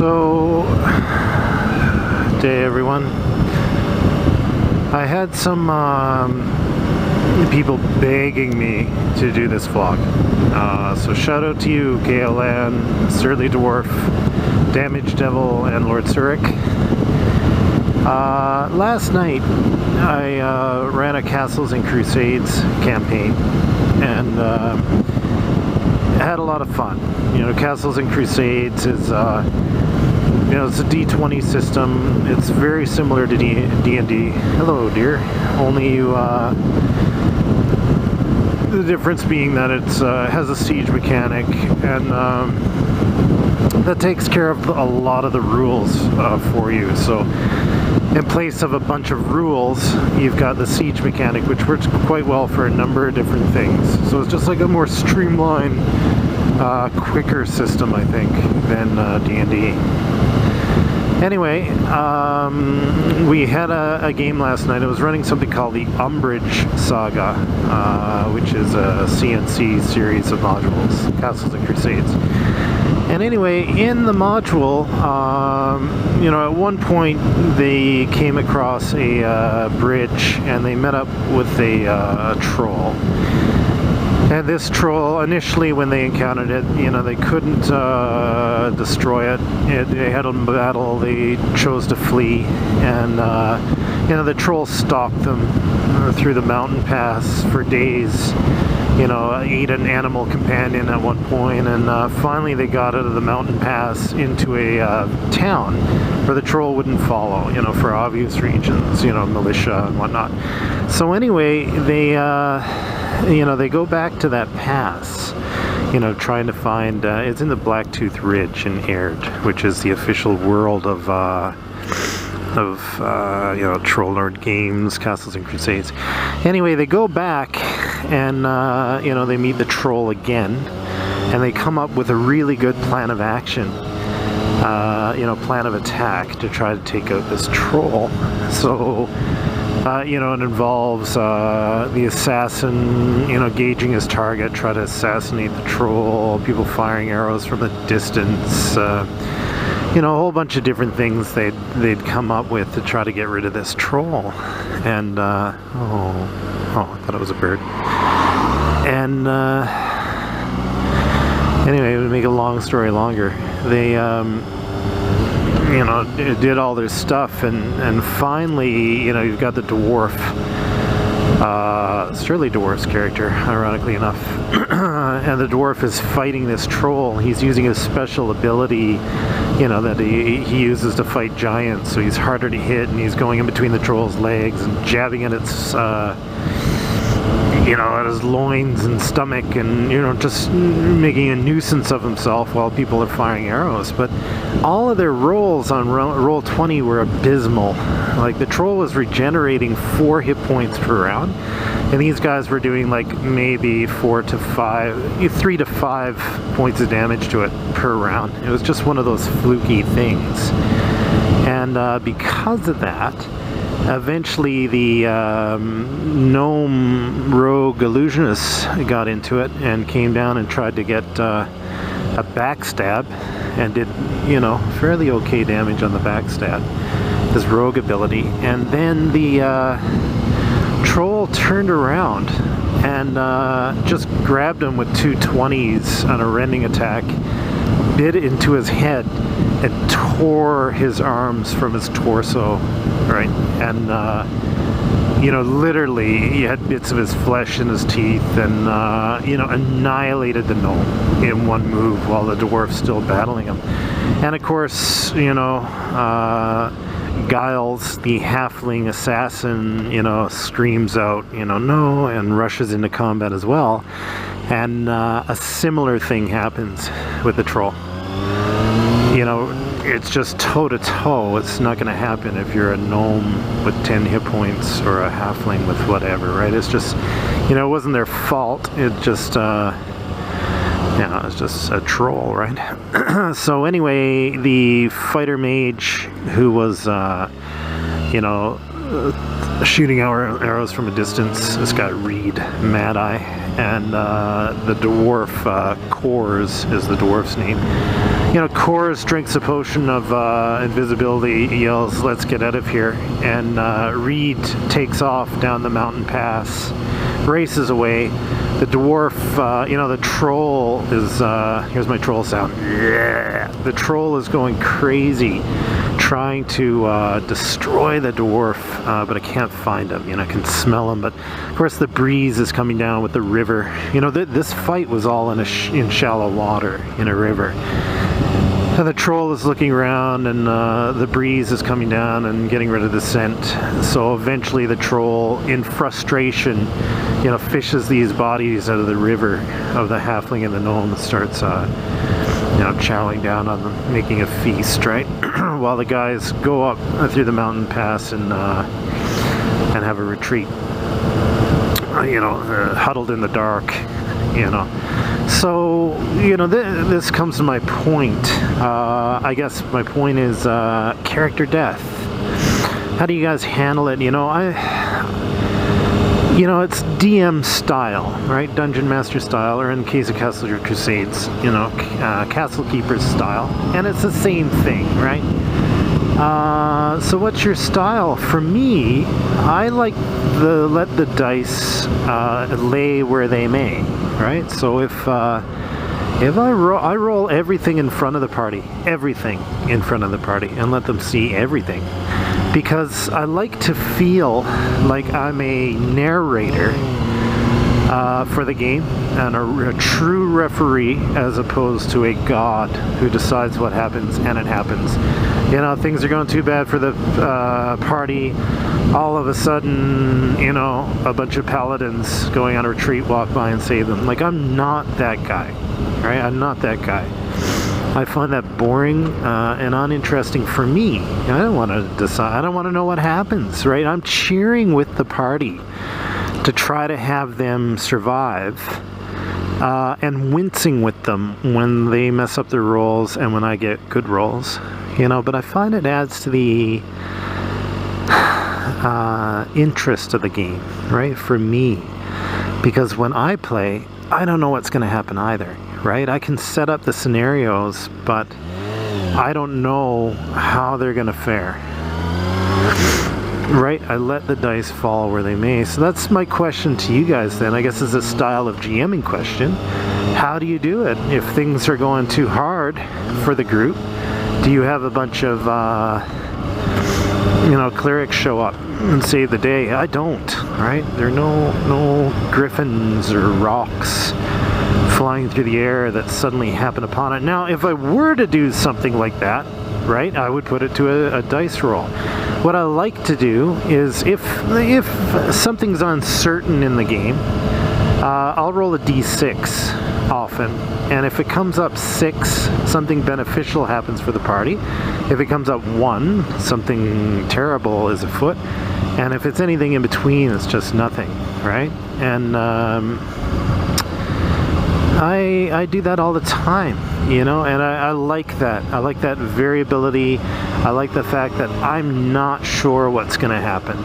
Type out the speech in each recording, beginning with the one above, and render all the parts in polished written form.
So, day everyone. I had some people begging me to do this vlog. So shout out to you, KLN, Surly Dwarf, Damage Devil, and Lord Zurich. Last night I ran a Castles and Crusades campaign and had a lot of fun. You know, Castles and Crusades is it's a D20 system. It's very similar to D&D. Hello, dear. Only you, the difference being that it has a siege mechanic, and that takes care of a lot of the rules for you. So, in place of a bunch of rules, you've got the siege mechanic, which works quite well for a number of different things. So it's just like a more streamlined, quicker system, I think, than D&D. Anyway, we had a game last night. I was running something called the Umbrage Saga, which is a CNC series of modules, Castles and Crusades. And anyway, in the module, at one point they came across a bridge and they met up with a troll. And this troll, initially when they encountered it, they couldn't destroy it. They had a battle, they chose to flee, and the troll stalked them through the mountain pass for days. Ate an animal companion at one point, and finally they got out of the mountain pass into a town where the troll wouldn't follow, for obvious reasons, militia and whatnot. So anyway, they go back to that pass, trying to find, it's in the Blacktooth Ridge in Aird, which is the official world of Troll Lord Games, Castles and Crusades. Anyway, they go back and, they meet the troll again, and they come up with a really good plan of action, plan of attack to try to take out this troll. So, it involves the assassin, gauging his target, try to assassinate the troll, people firing arrows from a distance, a whole bunch of different things they'd come up with to try to get rid of this troll. And, I thought it was a bird. And, anyway, to make a long story longer, they, did all their stuff, and finally, you've got the dwarf, Surly Dwarf's character, ironically enough, and the dwarf is fighting this troll. He's using his special ability, that he uses to fight giants, so he's harder to hit, and he's going in between the troll's legs and jabbing at its, at his loins and stomach, and, just making a nuisance of himself while people are firing arrows. But all of their rolls on roll 20 were abysmal. Like, the troll was regenerating 4 hit points per round, and these guys were doing like maybe 3 to 5 points of damage to it per round. It was just one of those fluky things. And because of that, eventually the gnome rogue illusionist got into it and came down and tried to get a backstab, and did, fairly okay damage on the backstab, his rogue ability. And then the troll turned around and just grabbed him with 2 20s on a rending attack, bit into his head, and tore his arms from his torso, right? And, literally, he had bits of his flesh in his teeth, and, annihilated the gnome in one move while the dwarf's still battling him. And of course, Giles, the halfling assassin, screams out, no, and rushes into combat as well. And a similar thing happens with the troll. It's just toe-to-toe. It's not going to happen if you're a gnome with 10 hit points or a halfling with whatever, right? It's just, it wasn't their fault. It just, it's just a troll, right? So anyway, the fighter mage who was, shooting arrows from a distance, this guy Reed, Mad Eye, and the dwarf, Kors is the dwarf's name. You know, Kors drinks a potion of invisibility, yells, "Let's get out of here," and Reed takes off down the mountain pass, races away. The dwarf, you know, the troll is, here's my troll sound. Yeah. The troll is going crazy, trying to destroy the dwarf, but I can't find him. You know, I can smell him, but of course the breeze is coming down with the river. You know, this fight was all in shallow water, in a river. And the troll is looking around, and the breeze is coming down and getting rid of the scent. So eventually the troll, in frustration, you know, fishes these bodies out of the river of the halfling and the gnome and starts, you know, chowing down on them, making a feast, right? While the guys go up through the mountain pass and have a retreat, you know, huddled in the dark, you know. So, you know, this comes to my point. I guess my point is character death. How do you guys handle it? You know, it's DM style, right? Dungeon Master style, or in the case of Castle Crusades, you know, Castle Keeper's style. And it's the same thing, right? So what's your style? For me, I like let the dice lay where they may, right? So if I roll everything in front of the party, and let them see everything, because I like to feel like I'm a narrator for the game and a true referee, as opposed to a god who decides what happens, and it happens. You know, things are going too bad for the party. All of a sudden, you know, a bunch of paladins going on a retreat walk by and save them. Like, I'm not that guy, right? I'm not that guy. I find that boring and uninteresting for me. I don't want to decide. I don't want to know what happens, right? I'm cheering with the party to try to have them survive, and wincing with them when they mess up their rolls and when I get good rolls, you know. But I find it adds to the interest of the game, right, for me, because when I play, I don't know what's going to happen either, right? I can set up the scenarios, but I don't know how they're going to fare. Right, I let the dice fall where they may. So that's my question to you guys then. I guess it's a style of GMing question. How do you do it if things are going too hard for the group? Do you have a bunch of, you know, clerics show up and save the day? I don't, right? There are no griffins or rocks flying through the air that suddenly happen upon it. Now, if I were to do something like that, right, I would put it to a dice roll. What I like to do is, if something's uncertain in the game, I'll roll a d6 often, and if it comes up 6, something beneficial happens for the party. If it comes up 1, something terrible is afoot, and if it's anything in between, it's just nothing, right? And I do that all the time, you know, and I like that. I like that variability. I like the fact that I'm not sure what's going to happen,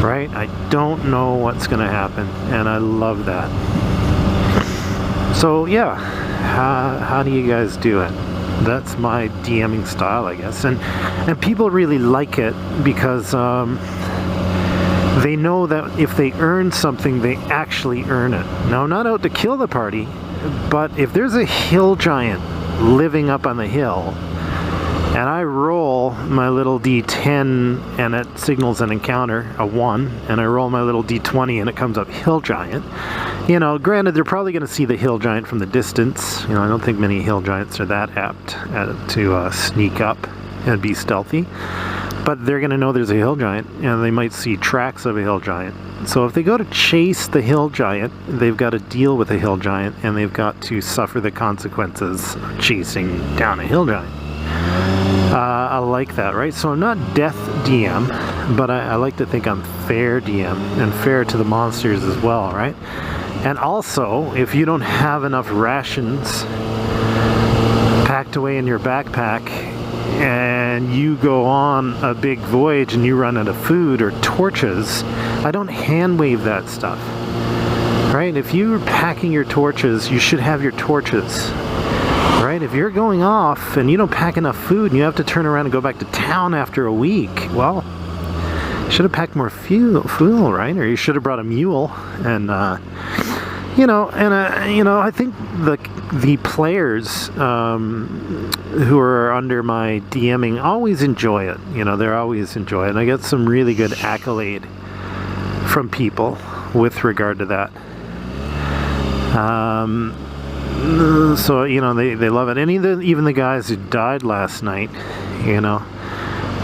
right? I don't know what's going to happen, and I love that. So yeah, how do you guys do it? That's my DMing style, I guess, and people really like it because they know that if they earn something, they actually earn it. Now, I'm not out to kill the party, but if there's a hill giant living up on the hill, and I roll my little d10 and it signals an encounter, a 1, and I roll my little d20 and it comes up hill giant, you know, granted they're probably going to see the hill giant from the distance. You know, I don't think many hill giants are that apt to sneak up and be stealthy. But they're going to know there's a hill giant, and they might see tracks of a hill giant. So if they go to chase the hill giant, they've got to deal with a hill giant, and they've got to suffer the consequences of chasing down a hill giant. I like that, right? So I'm not death DM, but I like to think I'm fair DM, and fair to the monsters as well, right? And also, if you don't have enough rations packed away in your backpack, and you go on a big voyage and you run out of food or torches, I don't hand wave that stuff, right? If you're packing your torches, you should have your torches, right? If you're going off and you don't pack enough food and you have to turn around and go back to town after a week, well, you should have packed more fuel, right? Or you should have brought a mule. And you know, I think the players who are under my DMing always enjoy it. You know, they're always enjoy it. And I get some really good accolade from people with regard to that. So, you know, they love it. And even the guys who died last night, you know,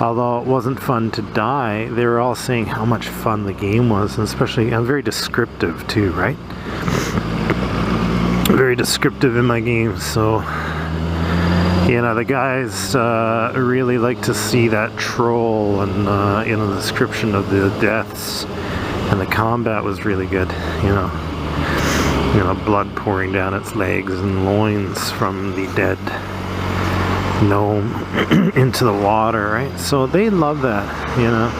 although it wasn't fun to die, they were all saying how much fun the game was. And especially, I'm very descriptive too, right? Very descriptive in my games, so you know, the guys really like to see that troll, and you know, the description of the deaths, and the combat was really good. You know, blood pouring down its legs and loins from the dead gnome into the water, right? So they love that, you know.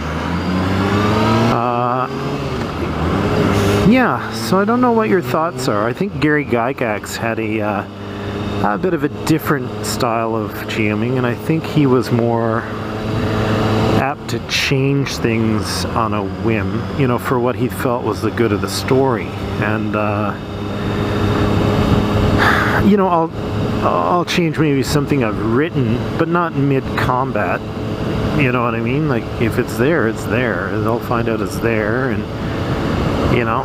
Yeah, so I don't know what your thoughts are. I think Gary Gygax had a bit of a different style of GMing, and I think he was more apt to change things on a whim, you know, for what he felt was the good of the story. And you know, I'll change maybe something I've written, but not mid-combat. You know what I mean? Like, if it's there, it's there. They'll find out it's there, and you know,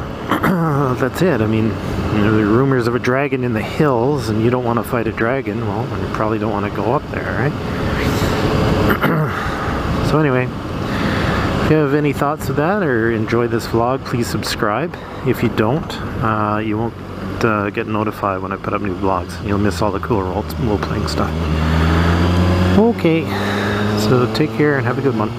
that's it. I mean, you know, there are rumors of a dragon in the hills, and you don't want to fight a dragon. Well, you probably don't want to go up there, right? So anyway, if you have any thoughts of that or enjoy this vlog, please subscribe. If you don't, you won't get notified when I put up new vlogs. You'll miss all the cool role-playing stuff. Okay, so take care and have a good one.